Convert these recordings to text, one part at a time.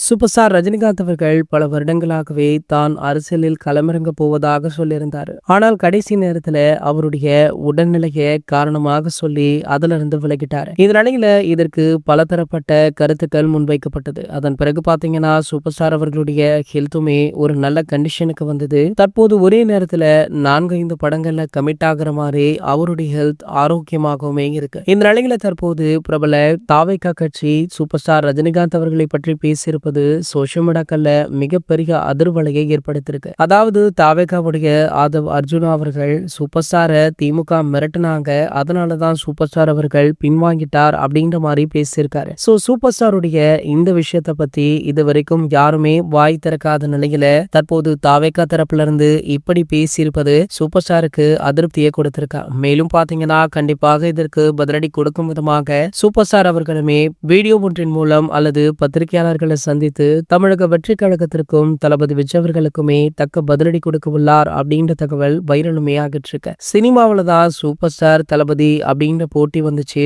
Super star Rajinikanth அவர்கள் பல வருடங்களாகவே தான் அரசியலில் களமிறங்க போவதாக சொல்லியிருந்தார். ஆனால் கடைசி நேரத்துல அவருடைய உடல்நிலையை காரணமாக சொல்லி அதுல இருந்து விலகிட்டாரு. இந்த நிலையில இதற்கு பலதரப்பட்ட கருத்துக்கள் முன்வைக்கப்பட்டது. அதன் பிறகு பாத்தீங்கன்னா சூப்பர் ஸ்டார் அவர்களுடைய ஹெல்த்துமே ஒரு நல்ல கண்டிஷனுக்கு வந்தது. தற்போது ஒரே நேரத்துல 4-5 படங்கள்ல கமிட் ஆகிற மாதிரி அவருடைய ஹெல்த் ஆரோக்கியமாகவுமே இருக்கு. இந்த நிலையில தற்போது பிரபல தாவேகா கட்சி சூப்பர் ஸ்டார் ரஜினிகாந்த் அவர்களை பற்றி பேசியிருப்பது சோஷியல் மீடியாக்கள்ல மிகப்பெரிய அதிர்வலையை ஏற்படுத்தியிருக்கு. அதாவது தாவேகாவுடைய ஆதவ் அர்ஜுனா அவர்கள் சூப்பர் ஸ்டாரை திமுக மிரட்டினாங்க, அதனாலதான் சூப்பர் ஸ்டார் அவர்கள் பின்வாங்கிட்டார் அப்படின்ற மாதிரி பேசியிருக்காரு. சூப்பர் ஸ்டாருடைய இந்த விஷயத்தை பத்தி இது வரைக்கும் யாருமே வாய் திறக்காத நிலையில தற்போது தாவேகா தரப்புல இருந்து இப்படி பேசியிருப்பது சூப்பர் ஸ்டாருக்கு அதிருப்தியை கொடுத்திருக்கா. மேலும் பாத்தீங்கன்னா கண்டிப்பாக இதற்கு பதிலடி கொடுக்கும் விதமாக சூப்பர் ஸ்டார் அவர்களுமே வீடியோ ஒன்றின் மூலம் அல்லது பத்திரிகையாளர்களை சந்தித்து தமிழக வெற்றி கழகத்திற்கும் தளபதி விஜய் அவர்களுக்குமே தக்க பதிலடி கொடுக்க உள்ளார் அப்படின்ற தகவல் வைரலுமே ஆகிட்டு இருக்கு. சினிமாவில தான் சூப்பர் ஸ்டார் தளபதி அப்படின்ற போட்டி வந்துச்சு.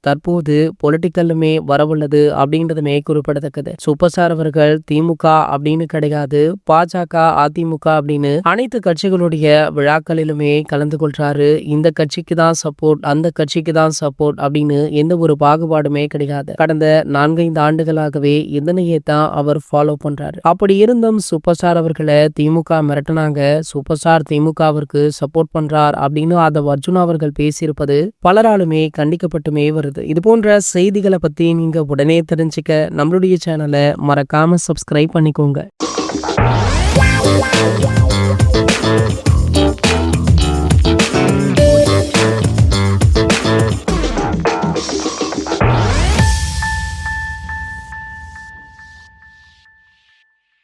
தற்போது பொலிட்டிக்கல்லுமே வரவுள்ளது அப்படின்றதுமே குறிப்பிடத்தக்கது. சூப்பர் ஸ்டார் அவர்கள் திமுக அப்படின்னு கிடையாது, பாஜக அதிமுக அப்படின்னு அனைத்து கட்சிகளுடைய விழாக்களிலுமே கலந்து கொள்றாரு. இந்த கட்சிக்கு தான் சப்போர்ட், அந்த கட்சிக்கு தான் சப்போர்ட் அப்படின்னு எந்த ஒரு பாகுபாடுமே கிடையாது. கடந்த 4-5 ஆண்டுகளாகவே இதனையே தான் அவர் ஃபாலோ பண்றாரு. அப்படி இருந்தும் சூப்பர் ஸ்டார் அவர்களை திமுக மிரட்டினாங்க, சூப்பர் ஸ்டார் திமுகவிற்கு சப்போர்ட் பண்றார் அப்படின்னு ஆதவ் அர்ஜுனா அவர்கள் பேசியிருப்பது பலராலுமே கண்டிக்கப்பட்டுமே வருது. இது போன்ற செய்திகளை பத்தி நீங்க உடனே தெரிஞ்சுக்க நம்மளுடைய சேனலை மறக்காம சப்ஸ்கிரைப் பண்ணிக்கோங்க.